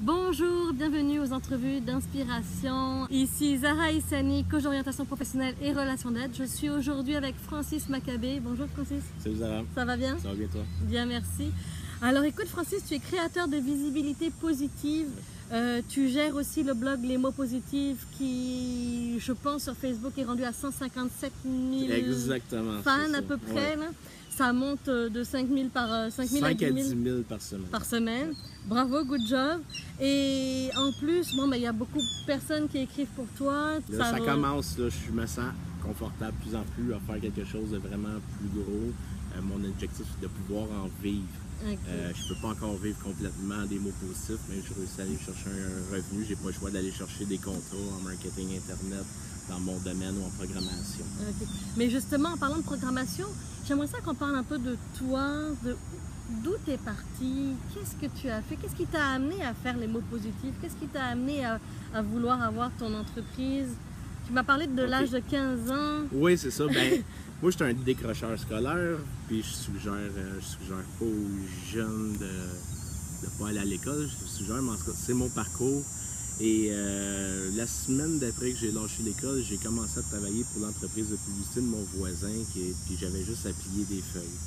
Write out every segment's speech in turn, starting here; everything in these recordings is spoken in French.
Bonjour, bienvenue aux entrevues d'inspiration. Ici Zahra Issani, coach d'orientation professionnelle et relations d'aide. Je suis aujourd'hui avec Francis Maccabé. Bonjour Francis. Salut Zahra. Ça va bien? Ça va bien toi? Bien, merci. Alors écoute Francis, tu es créateur de visibilité positive. Tu gères aussi le blog Les mots positifs qui, je pense, sur Facebook est rendu à 157 000 Exactement, fans à peu près. Ouais. Là. Ça monte de 5 000 à 10 000 par semaine. Bravo, good job. Et en plus, bon, il y a beaucoup de personnes qui écrivent pour toi. Là, ça commence, là, je me sens confortable de plus en plus à faire quelque chose de vraiment plus gros. Mon objectif, c'est de pouvoir en vivre. Okay. Je peux pas encore vivre complètement des mots positifs, mais je réussis à aller chercher un revenu. J'ai pas le choix d'aller chercher des contrats en marketing internet, dans mon domaine ou en programmation. Okay. Mais justement, en parlant de programmation, j'aimerais ça qu'on parle un peu de toi, d'où tu es parti, qu'est-ce que tu as fait, qu'est-ce qui t'a amené à faire les mots positifs, qu'est-ce qui t'a amené à vouloir avoir ton entreprise. Tu m'as parlé de l'âge de 15 ans. Oui, c'est ça. Ben, moi, je suis un décrocheur scolaire, puis je suggère pas aux jeunes de pas aller à l'école. Je suggère, mais en tout cas, c'est mon parcours. Et la semaine d'après que j'ai lâché l'école, j'ai commencé à travailler pour l'entreprise de publicité de mon voisin, puis j'avais juste à plier des feuilles.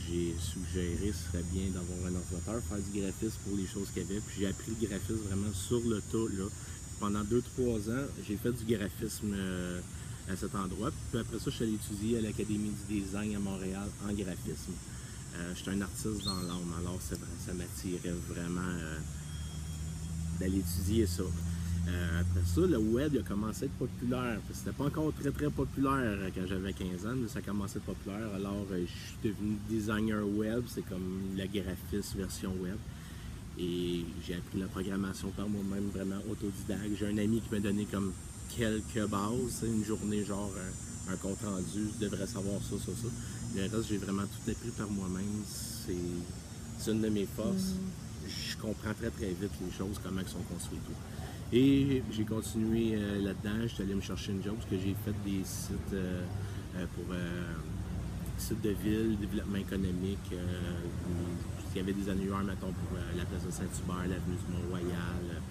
J'ai suggéré ce serait bien d'avoir un ordinateur, faire du graphisme pour les choses qu'il y avait. Puis j'ai appris le graphisme vraiment sur le tas. Là. Pendant 2-3 ans, j'ai fait du graphisme à cet endroit. Puis après ça, je suis allé étudier à l'Académie du design à Montréal en graphisme. Je suis un artiste dans l'âme, alors ça m'attirait vraiment d'aller étudier ça. Après ça, le web il a commencé à être populaire. C'était pas encore très populaire quand j'avais 15 ans, mais ça a commencé à être populaire. Alors, je suis devenu designer web, c'est comme la graphiste version web. Et j'ai appris la programmation par moi-même, vraiment autodidacte. J'ai un ami qui m'a donné comme quelques bases, une journée genre un compte rendu, je devrais savoir ça. Le reste, j'ai vraiment tout appris par moi-même. C'est une de mes forces. Je comprends très vite les choses, comment elles sont construites. Et j'ai continué là-dedans, je suis allé me chercher une job parce que j'ai fait des sites pour sites de ville, développement économique. Il y avait des annuaires, mettons, pour la place de Saint-Hubert, l'avenue du Mont-Royal,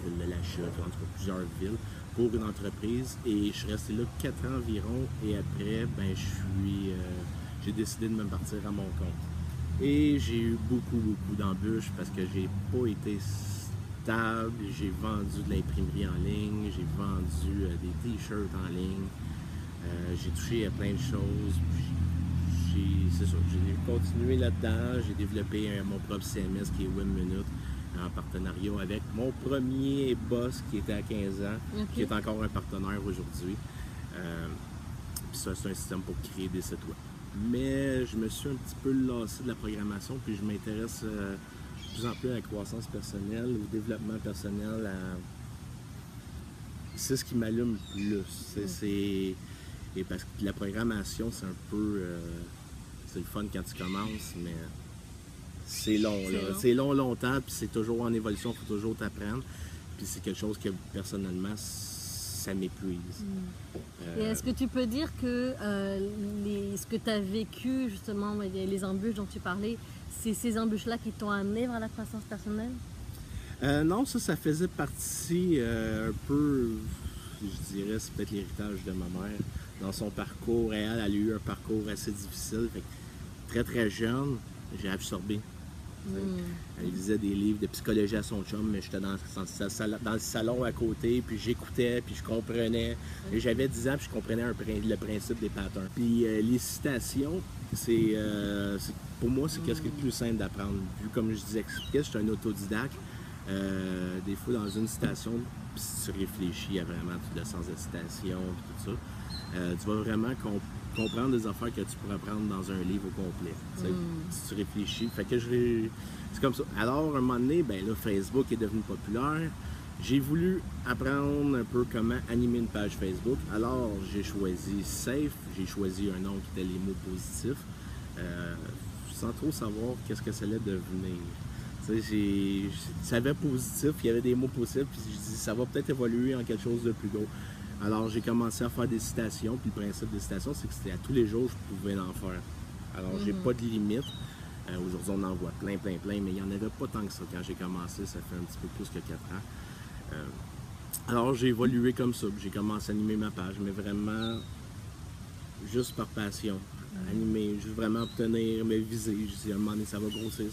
ville de la Chute, en tout cas plusieurs villes, pour une entreprise. Et je suis resté là 4 ans environ. Et après, ben, j'ai décidé de me partir à mon compte. Et j'ai eu beaucoup d'embûches parce que j'ai pas été stable. J'ai vendu de l'imprimerie en ligne, j'ai vendu des t-shirts en ligne, j'ai touché à plein de choses. C'est ça, j'ai continué là-dedans, j'ai développé mon propre CMS qui est WinMinute en partenariat avec mon premier boss qui était à 15 ans, qui est encore un partenaire aujourd'hui. Puis ça, c'est un système pour créer des sites web. Mais je me suis un petit peu lassé de la programmation, puis je m'intéresse de plus en plus à la croissance personnelle, au développement personnel. C'est ce qui m'allume le plus. Et parce que la programmation, c'est un peu... c'est le fun quand tu commences, mais c'est long. C'est long longtemps, puis c'est toujours en évolution, il faut toujours t'apprendre. Puis c'est quelque chose que, personnellement, ça m'épuise. Et est-ce que tu peux dire que ce que tu as vécu, justement, les embûches dont tu parlais, c'est ces embûches-là qui t'ont amené vers la croissance personnelle? Non, ça faisait partie un peu, je dirais, c'est peut-être l'héritage de ma mère. Dans son parcours, elle a eu un parcours assez difficile. Fait que très jeune, j'ai absorbé. Elle lisait des livres de psychologie à son chum, mais j'étais dans le salon à côté, puis j'écoutais, puis je comprenais. Et j'avais 10 ans, puis je comprenais le principe des patterns. Puis les citations, pour moi, c'est qu'est-ce qui est le plus simple d'apprendre. Vu comme je disais, je suis un autodidacte. Des fois, dans une citation, si tu réfléchis à vraiment tout le sens de citation et tout ça, tu vas vraiment comprendre des affaires que tu pourrais apprendre dans un livre au complet. Si tu réfléchis. Fait que c'est comme ça. Alors, à un moment donné, ben là, Facebook est devenu populaire. J'ai voulu apprendre un peu comment animer une page Facebook. Alors, j'ai choisi Safe. J'ai choisi un nom qui était les mots positifs. Sans trop savoir qu'est-ce que ça allait devenir. Je savais positif, il y avait des mots positifs, puis je dis ça va peut-être évoluer en quelque chose de plus gros. Alors j'ai commencé à faire des citations, puis le principe des citations, c'est que c'était à tous les jours je pouvais en faire. Alors j'ai pas de limite. Aujourd'hui, on en voit plein, mais il n'y en avait pas tant que ça quand j'ai commencé, ça fait un petit peu plus que 4 ans. Alors, j'ai évolué comme ça, j'ai commencé à animer ma page, mais vraiment juste par passion. Animer, juste vraiment obtenir mes visées. Je dis à un moment donné, ça va grossir.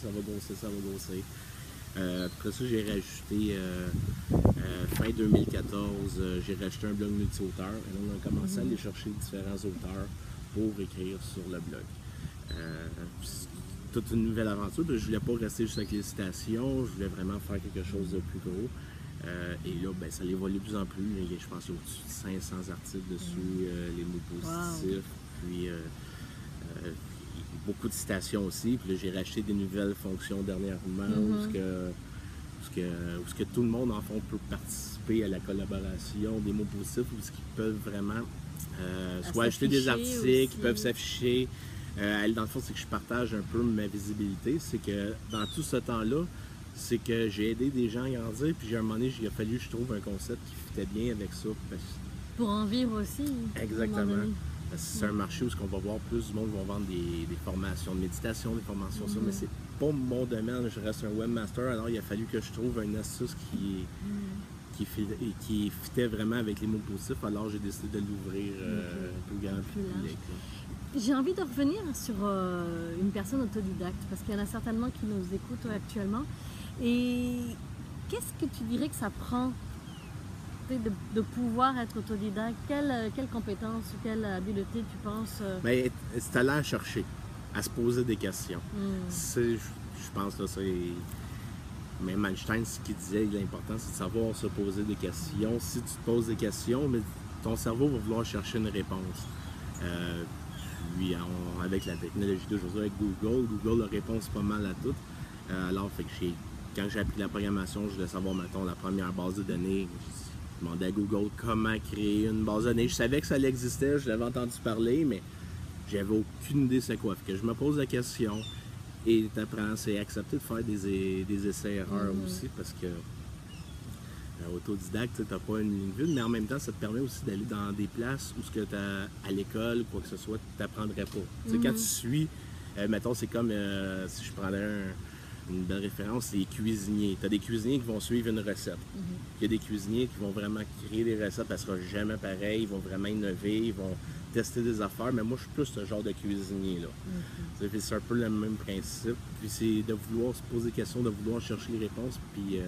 Après ça, j'ai rajouté, fin 2014, j'ai rajouté un blog multi-auteur. Et là, on a commencé à aller chercher différents auteurs pour écrire sur le blog. C'est toute une nouvelle aventure. Je voulais pas rester juste avec les citations, je voulais vraiment faire quelque chose de plus gros. Et là, ben, ça évolue de plus en plus. Je pense qu'il y a au-dessus de 500 articles dessus, les mots positifs, puis beaucoup de citations aussi. Puis là, j'ai racheté des nouvelles fonctions dernièrement où tout le monde, en fond, peut participer à la collaboration des mots positifs, où ils peuvent vraiment soit acheter des articles, ils peuvent s'afficher. Dans le fond, c'est que je partage un peu ma visibilité. C'est que dans tout ce temps-là, c'est que j'ai aidé des gens à grandir, puis à un moment donné, il a fallu que je trouve un concept qui fitait bien avec ça. Pour en vivre aussi. Exactement. C'est un marché où on va voir plus du monde qui vont vendre des formations de méditation, des formations ça, mais c'est pas mon domaine. Je reste un webmaster, alors il a fallu que je trouve une astuce qui fitait vraiment avec les mots positifs, alors j'ai décidé de l'ouvrir plus grand public. J'ai envie de revenir sur une personne autodidacte, parce qu'il y en a certainement qui nous écoutent actuellement. Et qu'est-ce que tu dirais que ça prend de pouvoir être autodidacte? Quelle compétence ou quelle habileté tu penses? Bien, c'est aller à chercher, à se poser des questions. Je pense que c'est... Même Einstein, ce qu'il disait, l'important, c'est de savoir se poser des questions. Si tu te poses des questions, mais ton cerveau va vouloir chercher une réponse. Puis, avec la technologie d'aujourd'hui, avec Google a réponse pas mal à tout. Alors, fait que quand j'ai appris la programmation, je voulais savoir, mettons, la première base de données. Je demandais à Google comment créer une base de données. Je savais que ça existait, je l'avais entendu parler, mais j'avais aucune idée c'est quoi. Fait que je me pose la question et tu apprends, c'est accepter de faire des essais-erreurs aussi, parce que autodidacte, tu n'as pas une ligne vue, mais en même temps, ça te permet aussi d'aller dans des places où ce que tu à l'école ou quoi que ce soit, tu n'apprendrais pas. Quand tu suis, mettons, c'est comme si je prenais une belle référence, c'est les cuisiniers. Tu as des cuisiniers qui vont suivre une recette. Il y a des cuisiniers qui vont vraiment créer des recettes, elle ne sera jamais pareille, ils vont vraiment innover, ils vont tester des affaires, mais moi, je suis plus ce genre de cuisinier-là. C'est un peu le même principe. Puis c'est de vouloir se poser des questions, de vouloir chercher les réponses, puis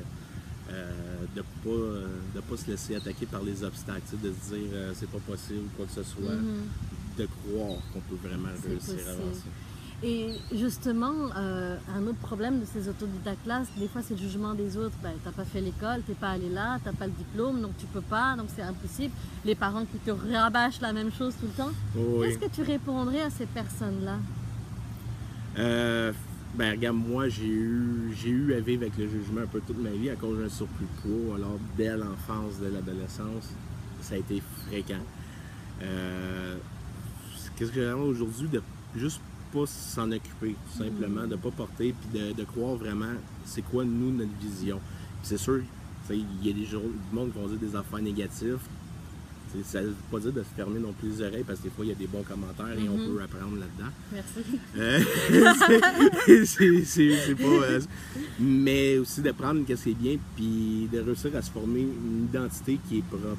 de pas se laisser attaquer par les obstacles, de se dire c'est pas possible ou quoi que ce soit, de croire qu'on peut vraiment réussir à avancer. Et justement, un autre problème de ces autodidactes-là, des fois c'est le jugement des autres. Ben, t'as pas fait l'école, t'es pas allé là, t'as pas le diplôme, donc tu peux pas, donc c'est impossible. Les parents qui te rabâchent la même chose tout le temps. Qu'est-ce que tu répondrais à ces personnes-là? Ben regarde, moi j'ai eu à vivre avec le jugement un peu toute ma vie à cause d'un surplus de poids. Alors dès l'enfance, dès l'adolescence, ça a été fréquent. Qu'est-ce que j'aimerais aujourd'hui, de juste pas s'en occuper, tout simplement, de pas porter, puis de croire vraiment c'est quoi nous notre vision. Puis c'est sûr, il y a du monde qui vont dire des affaires négatives. Ça ne veut pas dire de se fermer non plus les oreilles, parce que des fois il y a des bons commentaires et on peut apprendre là-dedans. Merci. C'est pas. Mais aussi de prendre ce qui est bien, puis de réussir à se former une identité qui est propre.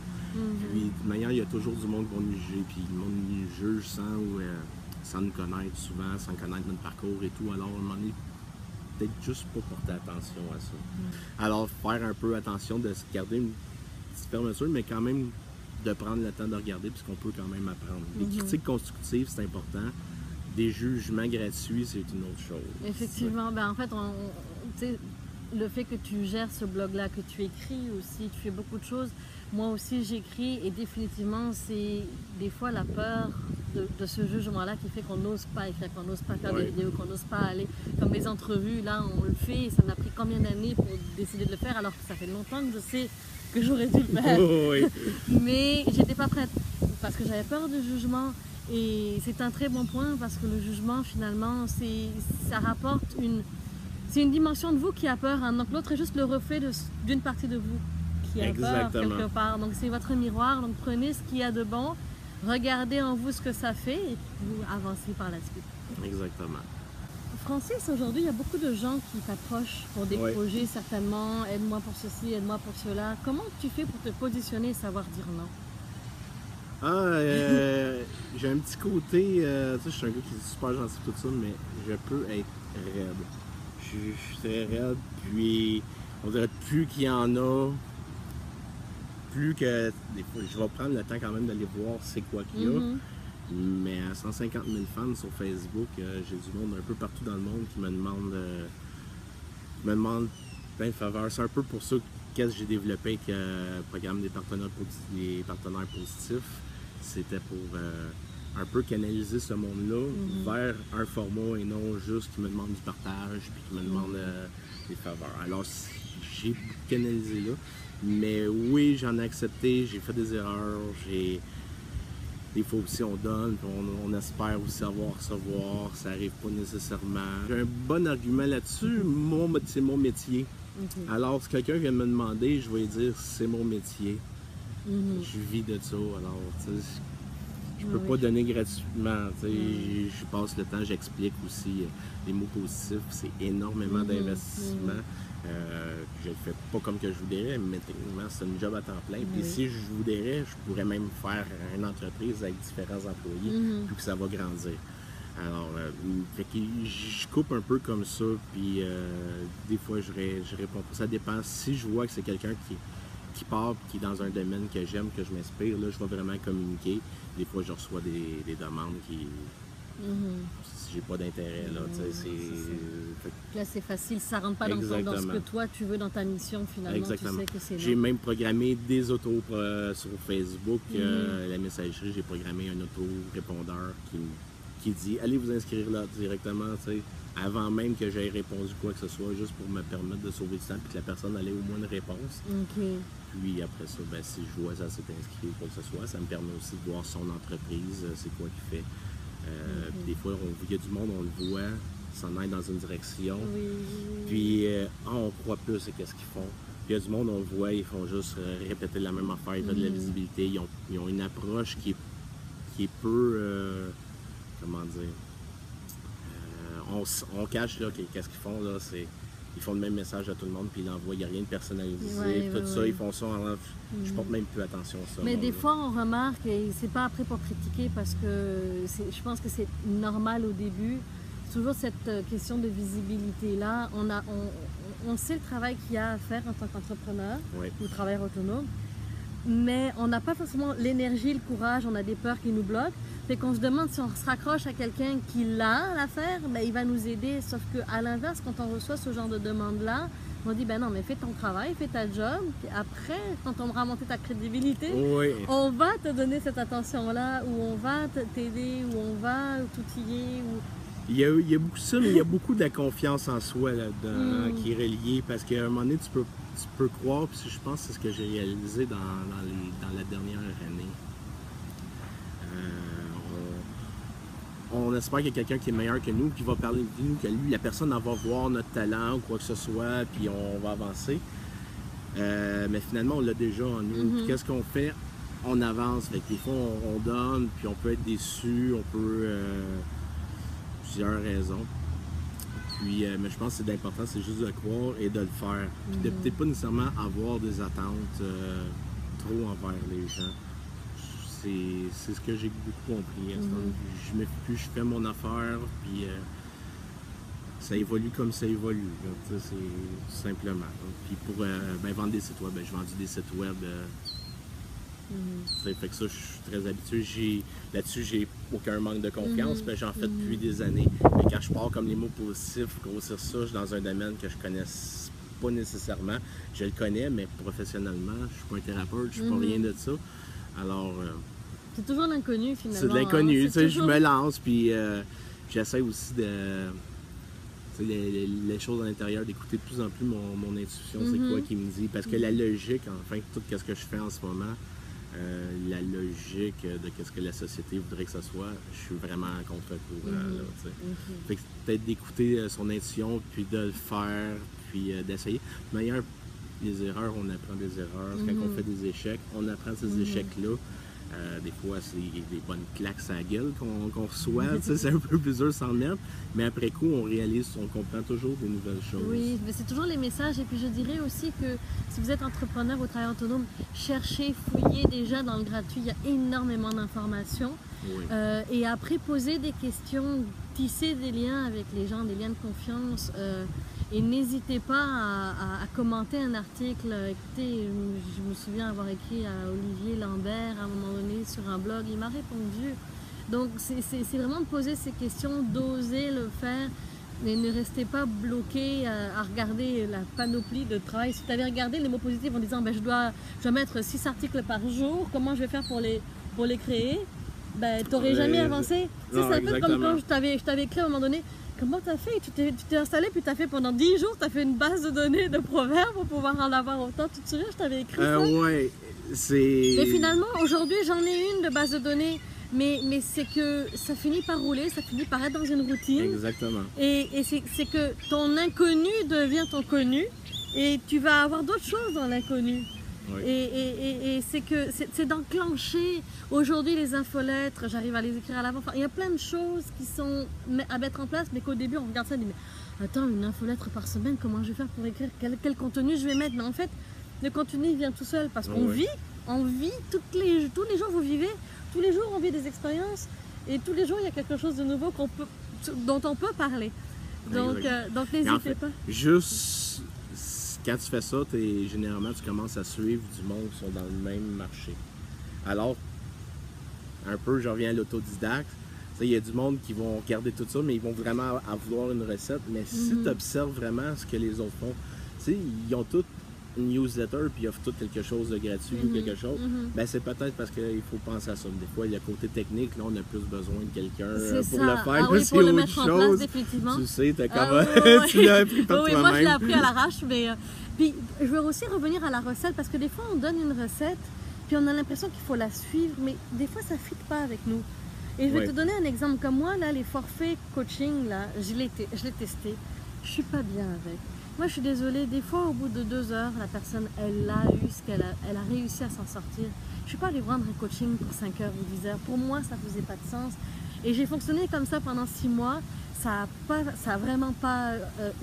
Puis de toute manière, il y a toujours du monde qui va nous juger, puis le monde nous juge sans nous connaître souvent, sans connaître notre parcours et tout. Alors à un moment donné, peut-être juste pas porter attention à ça. Alors faire un peu attention, de se garder une petite fermeture, mais quand même de prendre le temps de regarder, puisqu'on peut quand même apprendre. Des critiques constructives, c'est important. Des jugements gratuits, c'est une autre chose. Effectivement. Ben, en fait, le fait que tu gères ce blog-là, que tu écris aussi, tu fais beaucoup de choses. Moi aussi, j'écris et définitivement, c'est des fois la peur de ce jugement-là qui fait qu'on n'ose pas écrire, qu'on n'ose pas faire des vidéos, qu'on n'ose pas aller comme les entrevues. Là, on le fait et ça m'a pris combien d'années pour décider de le faire, alors que ça fait longtemps que je sais que j'aurais dû le faire. Mais j'étais pas prête parce que j'avais peur du jugement. Et c'est un très bon point parce que le jugement, finalement, ça rapporte c'est une dimension de vous qui a peur. Hein. Donc l'autre est juste le reflet d'une partie de vous qui a peur quelque part. Donc c'est votre miroir. Donc prenez ce qu'il y a de bon, regardez en vous ce que ça fait et vous avancez par la suite. Exactement. Francis, aujourd'hui, il y a beaucoup de gens qui t'approchent pour des Ouais. projets, certainement. Aide-moi pour ceci, aide-moi pour cela. Comment tu fais pour te positionner et savoir dire non? Ah, j'ai un petit côté, tu sais, je suis un gars qui est super gentil tout ça, mais je peux être raide. Je suis très raide, puis on dirait plus qu'il y en a, plus que des fois, je vais prendre le temps quand même d'aller voir c'est quoi qu'il y a. Mhm. Mais à 150 000 fans sur Facebook, j'ai du monde un peu partout dans le monde qui me demande plein de faveurs. C'est un peu pour ça que j'ai développé avec le programme des partenaires positifs. C'était pour un peu canaliser ce monde-là vers un format et non juste qui me demande du partage puis qui me demande des faveurs. Alors, j'ai canalisé là. Mais oui, j'en ai accepté, j'ai fait des erreurs, des fois aussi on donne, puis on espère aussi recevoir, ça arrive pas nécessairement. J'ai un bon argument là-dessus, c'est mon métier. Ok. Alors, si quelqu'un vient me demander, je vais lui dire c'est mon métier. Mhm. Je vis de ça, alors tu sais, je peux Oui. pas donner gratuitement. Tu sais, je passe le temps, j'explique aussi les mots positifs, c'est énormément d'investissement. Puis je le fais pas comme que je voudrais, mais techniquement c'est un job à temps plein. Puis Oui. si je voudrais, je pourrais même faire une entreprise avec différents employés, puis que ça va grandir. Alors, fait que je coupe un peu comme ça, puis des fois je réponds pas. Ça dépend. Si je vois que c'est quelqu'un qui part, qui est dans un domaine que j'aime, que je m'inspire, là, je vais vraiment communiquer. Des fois, je reçois des demandes qui, si j'ai pas d'intérêt, là, tu sais, c'est fait que- Puis là, c'est facile, ça rentre pas dans ce Exactement. que toi tu veux dans ta mission, finalement. Exactement. Tu sais que c'est J'ai non. même programmé des autos sur Facebook, la messagerie, j'ai programmé un auto-répondeur qui dit allez vous inscrire là directement, tu sais, avant même que j'aie répondu quoi que ce soit, juste pour me permettre de sauver du temps et que la personne ait au moins une réponse. Ok. Puis après ça, ben, si je vois ça s'est inscrit ou quoi que ce soit, ça me permet aussi de voir son entreprise, c'est quoi qu'il fait. Puis des fois, il y a du monde, on le voit, s'en aille dans une direction. Oui. Puis on croit plus à qu'est-ce qu'ils font. Puis il y a du monde, on le voit, ils font juste répéter la même affaire, ils ont de la visibilité, ils ont une approche qui est peu, comment dire, on cache là qu'est-ce qu'ils font là, ils font le même message à tout le monde puis ils l'envoient, il n'y a rien de personnalisé, Ouais, tout ouais, ça, ouais. ils font ça, je porte même plus attention à ça. Mais moi, des là. fois, on remarque, et c'est pas après pour critiquer parce que je pense que c'est normal au début, toujours cette question de visibilité-là. On sait le travail qu'il y a à faire en tant qu'entrepreneur Ouais. ou travailleur autonome, mais on n'a pas forcément l'énergie, le courage, on a des peurs qui nous bloquent. Fait qu'on se demande si on se raccroche à quelqu'un qui l'a à faire, ben, il va nous aider. Sauf qu'à l'inverse, quand on reçoit ce genre de demande-là, on dit ben non, mais fais ton travail, fais ta job. Puis après, quand on aura monté ta crédibilité, Oui. on va te donner cette attention-là, ou on va t'aider, ou on va t'outiller. Ou... Il y a beaucoup de ça, mais il y a beaucoup de la confiance en soi là-dedans qui est reliée parce qu'à un moment donné, tu peux croire, puis je pense que c'est ce que j'ai réalisé dans la dernière année. On espère qu'il y a quelqu'un qui est meilleur que nous, qui va parler de nous, que lui, la personne elle va voir notre talent ou quoi que ce soit, puis on va avancer. Mais finalement, on l'a déjà en nous. Puis qu'est-ce qu'on fait? On avance. Fait que des fois, on donne, puis on peut être déçu, on peut... plusieurs raisons. Puis, mais je pense que c'est important, c'est juste de le croire et de le faire. Puis de peut-être pas nécessairement avoir des attentes trop envers les gens. C'est ce que j'ai beaucoup compris. Je fais mon affaire, puis ça évolue comme ça évolue. Là, c'est tout simplement. Puis pour vendre des sites web, j'ai vendu des sites web. Ça fait que ça, je suis très habitué. Là-dessus, j'ai aucun manque de confiance, mais j'en fais depuis des années. Mais quand je pars comme les mots positifs, grossir ça, je suis dans un domaine que je connais pas nécessairement. Je le connais, mais professionnellement, je suis pas un thérapeute, je suis pas rien de ça. Alors, C'est toujours l'inconnu finalement. c'est de l'inconnu. Hein? Je me lance, puis j'essaie aussi de... Les choses à l'intérieur, d'écouter de plus en plus mon intuition, c'est quoi qui me dit. Parce que la logique, enfin, tout ce que je fais en ce moment, la logique de ce que la société voudrait que ce soit, je suis vraiment à contre-courant. Fait que peut-être d'écouter son intuition, puis de le faire, puis d'essayer. D'ailleurs, les erreurs, on apprend des erreurs. Quand on fait des échecs, on apprend ces échecs-là. Des fois, c'est des bonnes claques à la gueule qu'on reçoit. C'est un peu plus dur sans le mettre. Mais après coup, on réalise, on comprend toujours des nouvelles choses. Oui, mais c'est toujours les messages. Et puis je dirais aussi que si vous êtes entrepreneur ou travailleur autonome, cherchez, fouillez déjà dans le gratuit. Il y a énormément d'informations. Oui. Et après, posez des questions, tissez des liens avec les gens, des liens de confiance. Et n'hésitez pas à commenter un article. Écoutez, je me souviens avoir écrit à Olivier Lambert à un moment donné sur un blog, il m'a répondu. Donc c'est vraiment de poser ces questions, d'oser le faire, mais ne restez pas bloqué à regarder la panoplie de travail. Si tu avais regardé les mots positifs en disant ben, je dois mettre 6 articles par jour, comment je vais faire pour les créer, ben, tu n'aurais jamais avancé. C'est un peu comme quand je t'avais écrit à un moment donné. Comment tu as fait? Tu t'es installé, puis tu as fait pendant 10 jours, tu as fait une base de données de proverbes pour pouvoir en avoir autant. Tu te souviens, je t'avais écrit ça? Ouais, c'est... Et finalement, aujourd'hui, j'en ai une de base de données, mais c'est que ça finit par rouler, ça finit par être dans une routine. Exactement. Et c'est que ton inconnu devient ton connu, et tu vas avoir d'autres choses dans l'inconnu. Oui. Et c'est d'enclencher. Aujourd'hui, les infolettres, j'arrive à les écrire à l'avant. Enfin, il y a plein de choses qui sont à mettre en place, mais qu'au début, on regarde ça et on dit mais attends, une infolettre par semaine, comment je vais faire pour écrire quel contenu je vais mettre? Mais en fait, le contenu il vient tout seul parce qu'on vit, tous les jours vous vivez, tous les jours on vit des expériences et tous les jours il y a quelque chose de nouveau dont on peut parler. Donc n'hésitez pas. Juste quand tu fais ça, généralement tu commences à suivre du monde qui sont dans le même marché. Alors, un peu, je reviens à l'autodidacte. Il y a du monde qui vont regarder tout ça, mais ils vont vraiment vouloir une recette. Mais si tu observes vraiment ce que les autres font, ils ont tous une newsletter puis ils offrent tout quelque chose de gratuit ou quelque chose, ben c'est peut-être parce qu'il faut penser à ça. Des fois, il y a le côté technique, là, on a plus besoin de quelqu'un pour le faire. Oui, pour le autre mettre en chose. place, définitivement. Tu sais, tu l'as appris par toi-même. Moi, je l'ai appris à l'arrache. Mais puis, je veux aussi revenir à la recette parce que des fois, on donne une recette puis on a l'impression qu'il faut la suivre, mais des fois, ça ne fit pas avec nous. Et je vais te donner un exemple. Comme moi, là, les forfaits coaching, là, je l'ai testé. Je suis pas bien avec. Moi, je suis désolée, des fois, au bout de 2 heures, la personne, elle a eu ce qu'elle a, elle a réussi à s'en sortir. Je ne suis pas allée vendre un coaching pour 5 heures ou 10 heures. Pour moi, ça ne faisait pas de sens. Et j'ai fonctionné comme ça pendant 6 mois. Ça a vraiment pas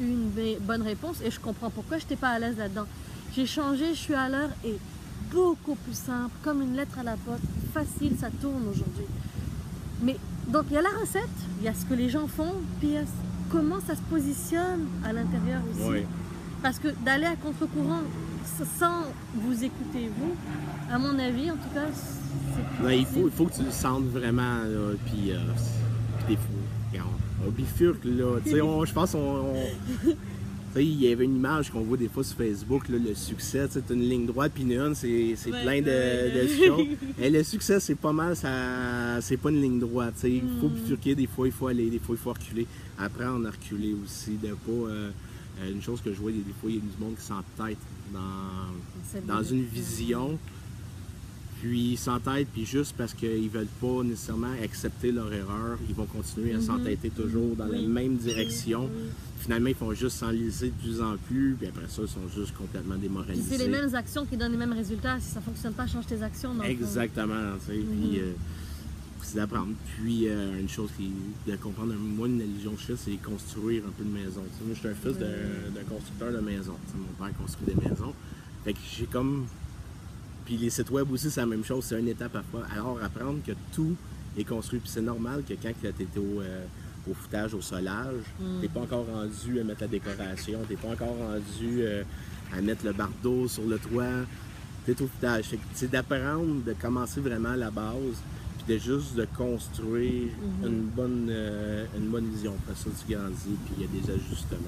eu une bonne réponse. Et je comprends pourquoi je n'étais pas à l'aise là-dedans. J'ai changé, je suis à l'heure et beaucoup plus simple, comme une lettre à la poste. Facile, ça tourne aujourd'hui. Mais donc, il y a la recette, il y a ce que les gens font, puis il y a comment ça se positionne à l'intérieur aussi. Oui. Parce que d'aller à contre-courant sans vous écouter, vous, à mon avis, en tout cas, c'est il faut que tu le sentes vraiment, là, puis des fois, on bifurque, là, tu sais, je pense il y avait une image qu'on voit des fois sur Facebook, là, le succès, tu sais, une ligne droite, puis une, c'est plein de choses. Et le succès, c'est pas mal, c'est pas une ligne droite, tu sais, il faut bifurquer, des fois il faut aller, des fois il faut reculer. Apprendre à reculer aussi, de pas... une chose que je vois, des fois il y a du monde qui s'entête dans une vision, puis ils s'entêtent, puis juste parce qu'ils veulent pas nécessairement accepter leur erreur, ils vont continuer à s'entêter toujours dans la même direction. Finalement, ils font juste s'enliser de plus en plus, puis après ça, ils sont juste complètement démoralisés. C'est les mêmes actions qui donnent les mêmes résultats. Si ça ne fonctionne pas, change tes actions. Exactement, tu sais, puis c'est d'apprendre. Puis une chose de comprendre, moi, une allusion que je fais, c'est construire un peu de maison. T'sais, moi, je suis un fils d'un constructeur de maison. T'sais, mon père construit des maisons. Fait que j'ai comme... Puis les sites web aussi, c'est la même chose, c'est une étape à fois. Alors, apprendre que tout est construit. Puis c'est normal que quand tu étais au foutage, au solage, t'es pas encore rendu à mettre la décoration, t'es pas encore rendu à mettre le bardeau sur le toit, t'es au foutage. C'est d'apprendre, de commencer vraiment à la base, puis de juste de construire une bonne vision. Après ça, tu grandis, puis il y a des ajustements.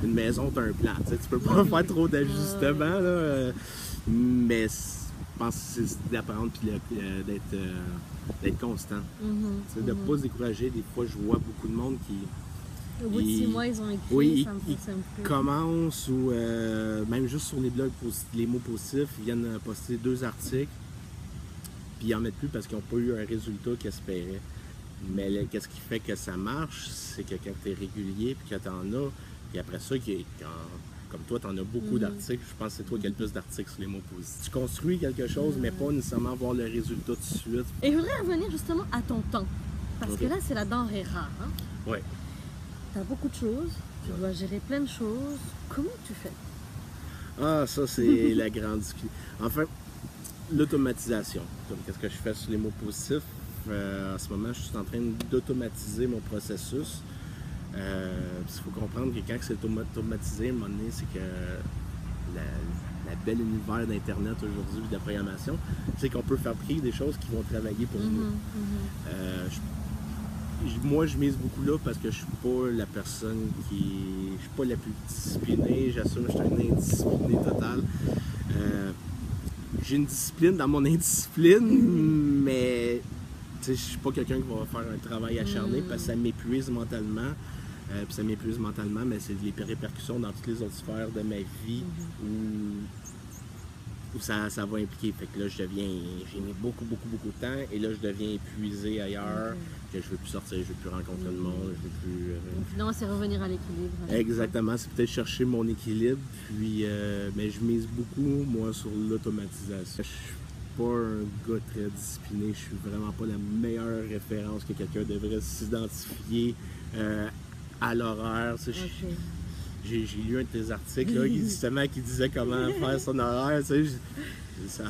Une maison, t'as un plan, tu peux pas faire trop d'ajustements, là, mais je pense que c'est d'apprendre puis d'être constant. De ne pas se décourager. Des fois, je vois beaucoup de monde qui... Au bout de 6 mois, ils ont écrit, ça me fonctionne plus. Commencent ou même juste sur les blogs, les mots positifs, ils viennent poster 2 articles, puis ils n'en mettent plus parce qu'ils n'ont pas eu un résultat qu'ils espéraient. Mais qu'est-ce qui fait que ça marche, c'est que quand tu es régulier, puis que tu en as, puis après ça, comme toi, tu en as beaucoup d'articles. Je pense que c'est toi qui as le plus d'articles sur les mots positifs. Tu construis quelque chose, mais pas nécessairement voir le résultat tout de suite. Et je voudrais revenir justement à ton temps. Parce que là, c'est la denrée rare. Hein? Oui. Tu as beaucoup de choses, tu dois gérer plein de choses. Comment tu fais? Ah, ça, c'est la grande difficulté. Enfin, l'automatisation. Qu'est-ce que je fais sur les mots positifs? En ce moment, je suis en train d'automatiser mon processus. Il faut comprendre que quand c'est automatisé, à un moment donné, c'est que la belle univers d'Internet aujourd'hui, de la programmation, c'est qu'on peut fabriquer des choses qui vont travailler pour nous. Moi, je mise beaucoup là parce que je suis pas la personne je suis pas la plus disciplinée. J'assume que je suis un indiscipliné total. J'ai une discipline dans mon indiscipline, mais je suis pas quelqu'un qui va faire un travail acharné parce que ça m'épuise mentalement. Puis ça m'épuise mentalement, mais c'est les répercussions dans toutes les autres sphères de ma vie où ça va impliquer. Fait que là, j'ai mis beaucoup de temps et là, je deviens épuisé ailleurs, que je veux plus sortir, je veux plus rencontrer le monde, je veux plus... Donc, finalement, c'est revenir à l'équilibre. Exactement, c'est peut-être chercher mon équilibre, puis mais je mise beaucoup, moi, sur l'automatisation. Je suis pas un gars très discipliné, je suis vraiment pas la meilleure référence que quelqu'un devrait s'identifier à l'horaire. J'ai lu un de tes articles là, justement qui disait comment faire son horaire. Ça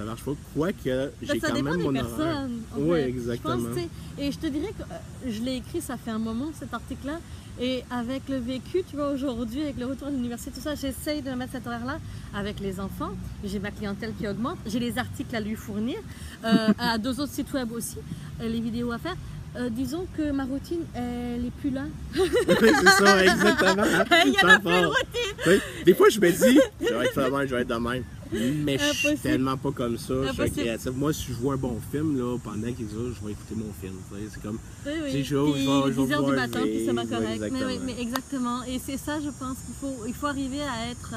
marche pas. Quoique j'ai quand même mon horaire. Oui, exactement. Et je te dirais que je l'ai écrit, ça fait un moment, cet article-là. Et avec le vécu, tu vois, aujourd'hui, avec le retour à l'université, tout ça, j'essaye de mettre cet horaire-là avec les enfants. J'ai ma clientèle qui augmente. J'ai les articles à lui fournir, à 2 autres sites web aussi, les vidéos à faire. Disons que ma routine, elle n'est plus là. C'est ça, exactement. Il n'y a plus de routine. Oui. Des fois, je me dis, je vais être demain, je vais être demain. Mais je suis tellement pas comme ça. Je suis créatif. Moi, si je vois un bon film, là, pendant qu'il dure, je vais écouter mon film. C'est comme. Oui. Puis, 10 heures du matin, puis ça va correct. Exactement. Mais exactement. Et c'est ça, je pense qu'il faut arriver à être.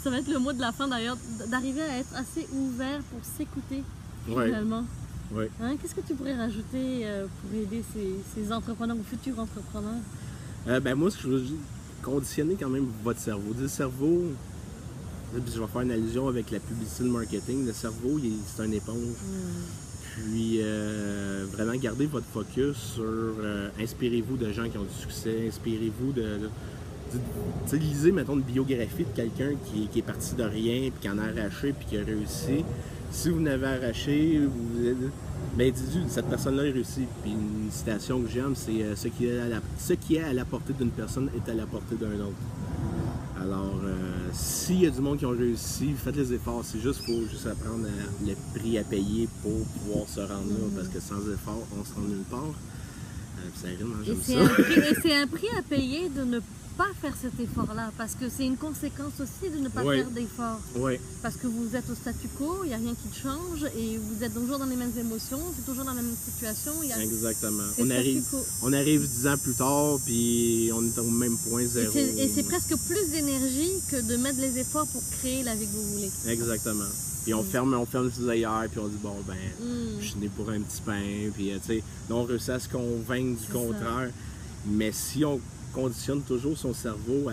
Ça va être le mot de la fin d'ailleurs, d'arriver à être assez ouvert pour s'écouter finalement. Oui. Hein, qu'est-ce que tu pourrais rajouter pour aider ces entrepreneurs ou futurs entrepreneurs? Ben moi, je veux conditionner quand même votre cerveau. Le cerveau, je vais faire une allusion avec la publicité, le marketing. Le cerveau, c'est une éponge. Puis, vraiment, gardez votre focus sur... inspirez-vous de gens qui ont du succès. Inspirez-vous lisez, mettons, une biographie de quelqu'un qui est parti de rien, puis qui en a arraché, puis qui a réussi. Si vous n'avez arraché, ben dites-lui, cette personne-là a réussi. Puis une citation que j'aime, c'est ce qui est à la portée d'une personne est à la portée d'un autre. Alors, s'il y a du monde qui ont réussi, faites les efforts. Il faut juste apprendre le prix à payer pour pouvoir se rendre là, parce que sans effort, on se rend nulle part. Ça rime, j'aime ça. Et c'est un prix à payer de ne pas faire cet effort-là, parce que c'est une conséquence aussi de ne pas faire d'effort. Oui. Parce que vous êtes au statu quo, il n'y a rien qui change, et vous êtes toujours dans les mêmes émotions, c'est toujours dans la même situation. Exactement. On arrive 10 ans plus tard, puis on est au même point zéro. Et c'est presque plus d'énergie que de mettre les efforts pour créer la vie que vous voulez. Exactement. Puis on ferme les ailleurs, puis on dit, bon, ben, je suis né pour un petit pain, puis, tu sais, on réussit à se convaincre du contraire. Mais si on conditionne toujours son cerveau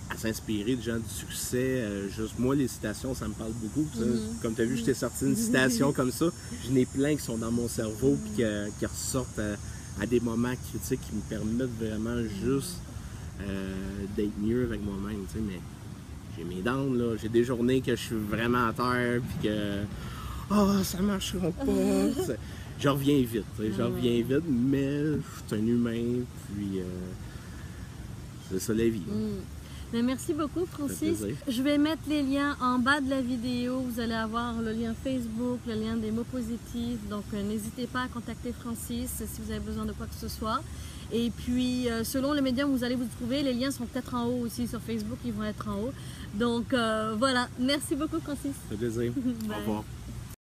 à s'inspirer de gens du succès, juste moi, les citations, ça me parle beaucoup. Comme tu as vu, je t'ai sorti une citation comme ça. J'en ai plein qui sont dans mon cerveau, puis qui ressortent à des moments critiques qui me permettent vraiment juste d'être mieux avec moi-même, tu sais, mais... J'ai mes dents, là. J'ai des journées que je suis vraiment à terre, puis que ça marchera pas. Je reviens vite, mais je suis un humain, puis c'est ça la vie. Mais merci beaucoup, Francis. Je vais mettre les liens en bas de la vidéo. Vous allez avoir le lien Facebook, le lien des mots positifs. Donc, n'hésitez pas à contacter Francis si vous avez besoin de quoi que ce soit. Et puis, selon le médium où vous allez vous trouver, les liens sont peut-être en haut aussi sur Facebook, ils vont être en haut. Donc, voilà. Merci beaucoup, Francis. Ça fait plaisir. Au revoir.